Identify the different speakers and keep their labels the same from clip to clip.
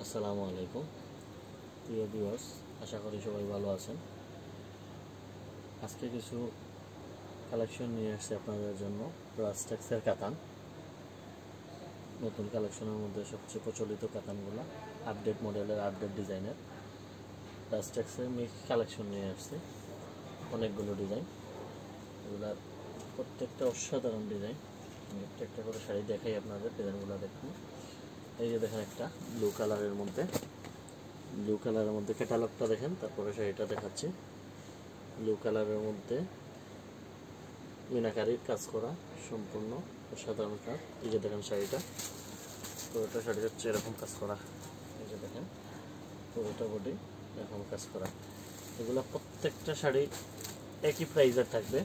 Speaker 1: আসসালামু আলাইকুম প্রিয় ভিউয়ার্স, আশা করি সবাই ভালো আছেন। আজকে কিছু কালেকশন নিয়ে আসছি আপনাদের জন্য। রাস্টেক্সের কাতান, নতুন কালেকশনের মধ্যে সবচেয়ে প্রচলিত কাতানগুলো, আপডেট মডেলের, আপডেট ডিজাইনের রাস্টেক্সের মিক্স কালেকশন নিয়ে আসছি। অনেকগুলো ডিজাইন, এগুলার প্রত্যেকটা অসাধারণ ডিজাইন। একটা একটা করে শাড়ি দেখাই আপনাদের, ডিজাইনগুলো দেখুন। এই যে দেখেন একটা ব্লু কালারের মধ্যে ক্যাটালগটা দেখেন, তারপরে শাড়িটা দেখাচ্ছি। ব্লু কালারের মধ্যে মিনাকারির কাজ করা, সম্পূর্ণ অসাধারণ কাজ। এই যে দেখেন শাড়িটা, পুরোটা শাড়ি হচ্ছে এরকম কাজ করা। এই যে দেখেন পুরোটা বডি এরকম কাজ করা। এগুলো প্রত্যেকটা শাড়ি একই প্রাইসের থাকবে,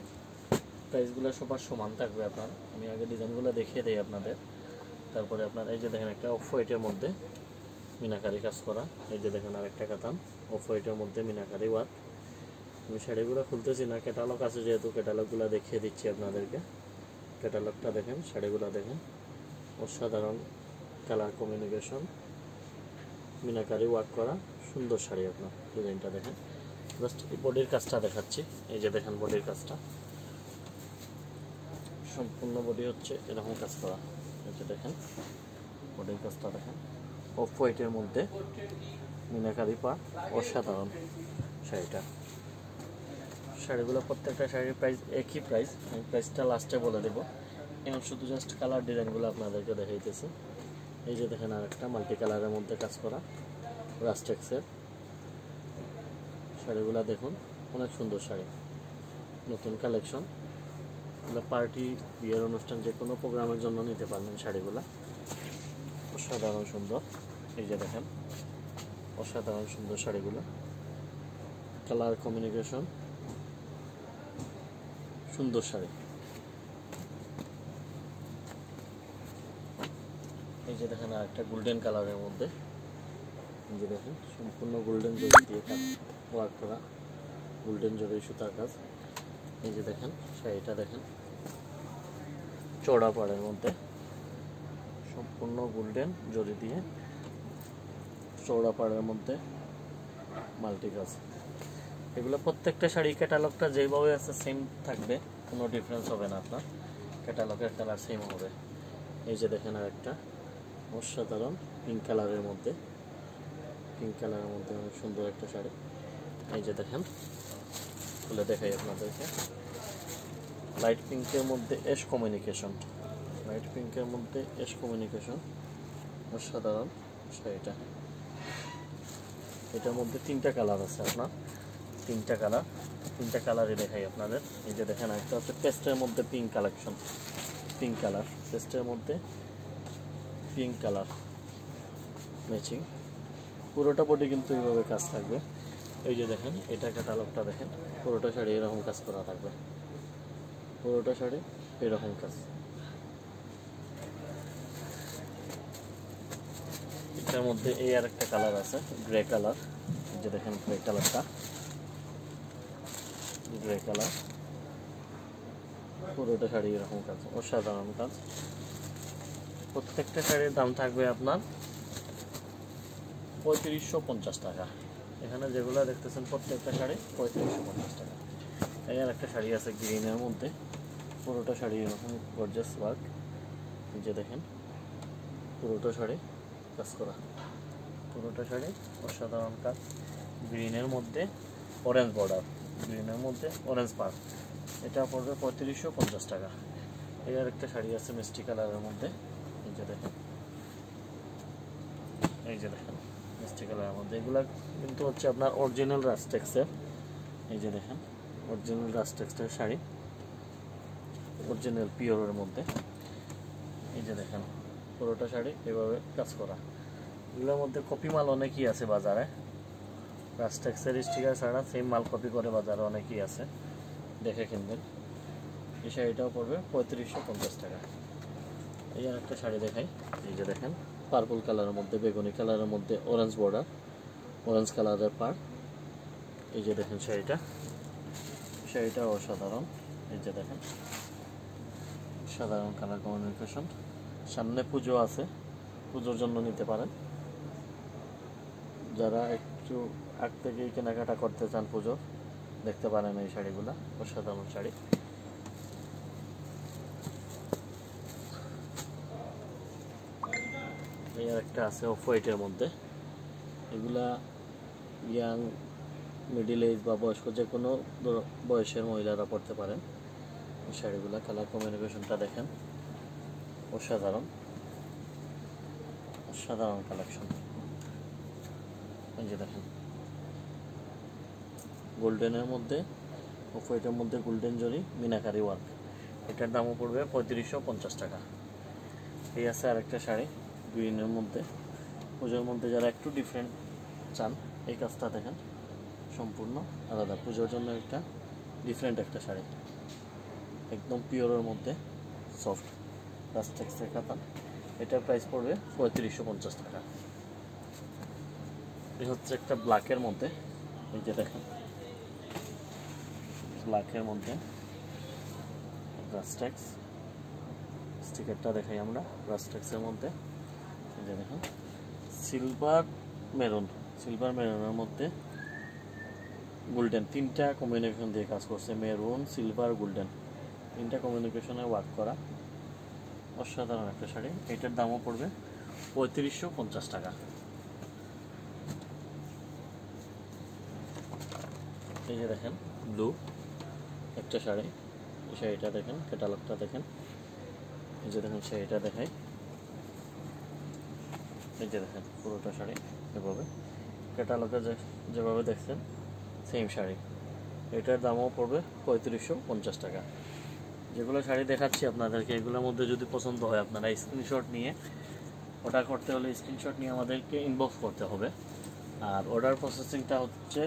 Speaker 1: প্রাইসগুলো সবার সমান থাকবে। আপনার আমি আগে ডিজাইনগুলো দেখিয়ে দিই আপনাদের, তারপরে আপনার এই যে দেখেন একটা অফ হোয়াইটের মধ্যে মিনাকারি কাজ করা। এই যে দেখেন আরেকটা কাতান অফ হোয়াইটের মধ্যে মিনাকারি ওয়ার্ক। আমি শাড়িগুলো খুলতেছি না, ক্যাটালগ আছে যেহেতু ক্যাটালগুলো দেখিয়ে দিচ্ছি আপনাদেরকে। ক্যাটালগটা দেখেন, শাড়িগুলো দেখেন, অসাধারণ কালার কমিউনিকেশন, মিনাকারি ওয়ার্ক করা, সুন্দর শাড়ি। আপনার ডিজাইনটা দেখেন। জাস্ট বডির কাজটা দেখাচ্ছি। এই যে দেখেন বডির কাজটা, সম্পূর্ণ বডি হচ্ছে এরকম কাজ করা। এই যে দেখেন বডির কাজটা দেখেন, অফ হোয়াইটের মধ্যে মিনাকারি পাড়, অসাধারণ শাড়িটা। শাড়িগুলো প্রত্যেকটা শাড়ির প্রাইস একই প্রাইস, আমি প্রাইসটা লাস্টে বলে দেবো। এখন শুধু জাস্ট কালার ডিজাইনগুলো আপনাদেরকে দেখাইতেছি। এই যে দেখেন আরেকটা মাল্টি কালারের মধ্যে কাজ করা রাস্টেক্সের শাড়িগুলো দেখুন, অনেক সুন্দর শাড়ি, নতুন কালেকশন। এগুলো পার্টি, বিয়ের অনুষ্ঠান, যে কোনো প্রোগ্রামের জন্য নিতে পারবেন শাড়িগুলো। অসাধারণ সুন্দর। এই যে দেখেন অসাধারণ সুন্দর শাড়িগুলো, কালার কমিউনিকেশন, সুন্দর শাড়ি। এই যে দেখেন আরেকটা গোল্ডেন কালারের মধ্যে, এই যে দেখেন সম্পূর্ণ গোল্ডেন জরি দিয়ে ওয়ার্ক করা, গোল্ডেন জরি সুতার কাজ। এই যে দেখেন শাড়িটা দেখেন, চওড়া পাড়ের মধ্যে সম্পূর্ণ গোল্ডেন জরি দিয়ে চওড়া পাড়ের মধ্যে মাল্টি কাজ। এগুলো প্রত্যেকটা শাড়ি ক্যাটালগটা যেভাবে আছে সেম থাকবে, কোনো ডিফারেন্স হবে না। আপনার ক্যাটালগের কালার সেম হবে। এই যে দেখেন আরেকটা অসাধারণ পিঙ্ক কালারের মধ্যে, অনেক সুন্দর একটা শাড়ি। এই যে দেখেন খুলে দেখাই আপনাদেরকে। লাইট পিঙ্কের মধ্যে এশ কমিউনিকেশন, অসাধারণ শাড়িটা। এটার মধ্যে তিনটা কালার আছে আপনার, তিনটা কালারই দেখাই আপনাদের। এই যে দেখেন একটা হচ্ছে পেস্টের মধ্যে পিঙ্ক কালেকশন, পেস্টের মধ্যে পিঙ্ক কালার ম্যাচিং। পুরোটা বডি কিন্তু এইভাবে কাজ থাকবে। এই যে দেখেন এটা ক্যাটালগটা দেখেন, পুরোটা শাড়ি এরকম কাজ করা থাকবে, পুরোটা শাড়ি এরকম কাজ। এটার মধ্যে এই আর একটা কালার আছে গ্রে কালার। এই যে দেখেন গ্রে কালার, পুরোটা শাড়ি এরকম কাজ, অসাধারণ কাজ। প্রত্যেকটা শাড়ির দাম থাকবে আপনার 3550 টাকা। এখানে যেগুলো দেখতেছেন প্রত্যেকটা শাড়ি 3550 টাকা। এই আর একটা শাড়ি আছে গ্রিনের মধ্যে, পুরোটা শাড়ি এরকম গর্জিয়াস ওয়ার্ক। এই যে দেখেন পুরোটা শাড়ি কাজ করা, পুরোটা শাড়ি অসাধারণ কাজ। গ্রিনের মধ্যে অরেঞ্জ বর্ডার, অরেঞ্জ পার্ট, এটা পড়বে 3550 টাকা। এই আর একটা শাড়ি আছে মিষ্টি কালারের মধ্যে। এই যে দেখেন মিষ্টি কালারের মধ্যে, এগুলা কিন্তু হচ্ছে আপনার অরিজিনাল রাস্টেক্সের। এই যে দেখেন অরিজিনাল রাস্টেক্সের শাড়ি, অরিজিনাল পিওরের মধ্যে। এই যে দেখেন পুরোটা শাড়ি এভাবে কাজ করা। এগুলোর মধ্যে কপি মাল অনেকই আছে বাজারে, রাস্টেক্সের স্টিকার ছাড়া সেম মাল কপি করে বাজারে অনেকই আছে, দেখে কিনবেন। এই শাড়িটাও পড়বে 3550 টাকা। এই আর একটা শাড়ি দেখাই। এই যে দেখেন পার্পল কালারের মধ্যে, বেগুনি কালারের মধ্যে অরেঞ্জ বর্ডার, অরেঞ্জ কালারের পাড়। এই যে দেখেন শাড়িটা অসাধারণ। এই যে দেখেন সাধারণ কালার কমিউনিকেশন। সামনে পুজো আছে, পুজোর জন্য নিতে পারেন। যারা একটু আগ থেকেই কেনাকাটা করতে চান পুজো, দেখতে পারেন এই শাড়িগুলো, অসাধারণ শাড়ি। এই একটা আছে অফ হোয়াইটের মধ্যে, এগুলা ইয়াং, মিডিল এজ বা বয়স্ক যে কোনো বয়সের মহিলারা পরতে পারেন এই শাড়িগুলো। কালার কম্বিনেশনটা দেখেন, অসাধারণ অসাধারণ কালেকশন। এই যে দেখেন, গোল্ডেনের মধ্যে, অফ হোয়াইটের মধ্যে গোল্ডেন জরি মিনাকারি ওয়ার্ক। এটার দামও পড়বে 3550 টাকা। এই আছে আরেকটা শাড়ি গ্রিনের মধ্যে, পুজোর মধ্যে যারা একটু ডিফারেন্ট চান, এই কাজটা দেখেন, সম্পূর্ণ আলাদা। পুজোর জন্য একটা ডিফারেন্ট একটা শাড়ি, একদম পিওরের মধ্যে, সফট রাস্টেক্সের কাতান। এটার প্রাইস পড়বে 3550 টাকা। এই হচ্ছে একটা ব্ল্যাকের মধ্যে, এই যে দেখেন, ব্ল্যাকের মধ্যে রাস্টেক্স স্টিকারটা দেখাই আমরা। রাস্টেক্সের মধ্যে এই যে দেখেন, সিলভার মেরুনের মধ্যে গোল্ডেন, তিনটা কম্বিনেশন দিয়ে কাজ করছে, মেরুন, সিলভার, গোল্ডেন, তিনটা কম্বিনেশনে ওয়ার্ক করা, অসাধারণ একটা শাড়ি। এটার দামও পড়বে 3550 টাকা। এই যে দেখেন, ব্লু একটা শাড়ি, এই শাড়িটা দেখেন, ক্যাটালগটা দেখেন। এই যে দেখেন শাড়িটা দেখাই, এই যে দেখেন পুরোটা শাড়ি এভাবে, ক্যাটালগে যেভাবে দেখছেন সেম শাড়ি। এটার দামও পড়বে 3550 টাকা। যেগুলো শাড়ি দেখাচ্ছি আপনাদেরকে, এগুলোর মধ্যে যদি পছন্দ হয় আপনারা স্ক্রিনশট নিয়ে, অর্ডার করতে হলে স্ক্রিনশট নিয়ে আমাদেরকে ইনবক্স করতে হবে। আর অর্ডার প্রসেসিংটা হচ্ছে,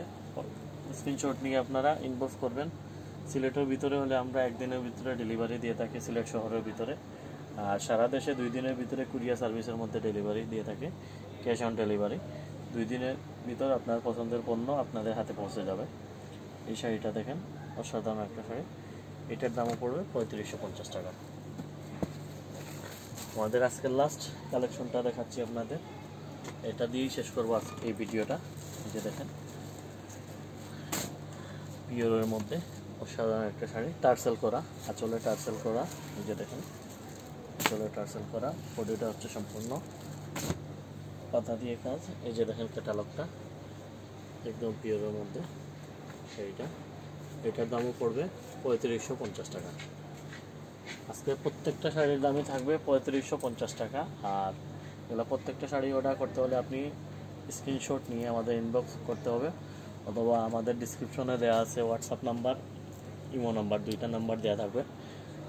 Speaker 1: স্ক্রিনশট নিয়ে আপনারা ইনবক্স করবেন। সিলেটের ভিতরে হলে আমরা একদিনের ভিতরে ডেলিভারি দিয়ে থাকি, সিলেট শহরের ভিতরে। আর সারা দেশে 2 দিনের ভিতরে কুরিয়ার সার্ভিসের মধ্যে ডেলিভারি দিয়ে থাকে, ক্যাশ অন ডেলিভারি। 2 দিনের ভিতর আপনার পছন্দের পণ্য আপনাদের হাতে পৌঁছে যাবে। এই শাড়িটা দেখেন, অসাধারণ একটা শাড়ি। এটার দামও পড়বে 3550 টাকা। আমাদের আজকের লাস্ট কালেকশনটা দেখাচ্ছি আপনাদের, এটা দিয়েই শেষ করবো এই ভিডিওটা। এই যে দেখেন, পিওরের মধ্যে অসাধারণ একটা শাড়ি, টার্সেল করা, আঁচলে টার্সেল করা। এই যে দেখেন, আঁচলে টার্সেল করা, বডিটা হচ্ছে সম্পূর্ণ পাতা দিয়ে কাজ। এই যে দেখেন ক্যাটালগটা, একদম পিওরের মধ্যে শাড়িটা। এটার দামও পড়বে 3550 টাকা। আজকে প্রত্যেকটা শাড়ির দামই থাকবে 3550 টাকা। আর এগুলো প্রত্যেকটা শাড়ি অর্ডার করতে হলে আপনি স্ক্রিনশট নিয়ে আমাদের ইনবক্স করতে হবে, অথবা আমাদের ডিসক্রিপশনে দেওয়া আছে হোয়াটসঅ্যাপ নাম্বার, ইমো নাম্বার, 2টা নাম্বার দেওয়া থাকবে।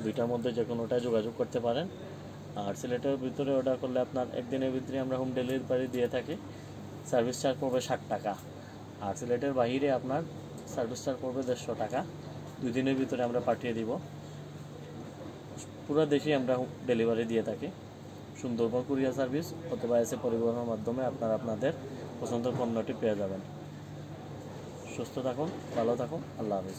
Speaker 1: 2টার মধ্যে যে কোনোটায় যোগাযোগ করতে পারেন। আর সিলেটের ভিতরে অর্ডার করলে আপনার একদিনের ভিতরে আমরা হোম ডেলিভারি দিয়ে থাকি, সার্ভিস চার্জ পড়বে 60 টাকা। আর সিলেটের বাইরে আপনার সার্ভিস চার্জ পড়বে 150 টাকা। 2 দিনের ভিতরে আমরা পাঠিয়ে দিব। পুরো দেশে আমরা হোম ডেলিভারি দিয়ে থাকি। সুন্দরবন কুরিয়ার সার্ভিস অথবা এসে পরিবহনের মাধ্যমে আপনারা আপনাদের পছন্দের পণ্যটি পেয়ে যাবেন। সুস্থ থাকুন, ভালো থাকুন, আল্লাহ হাফেজ।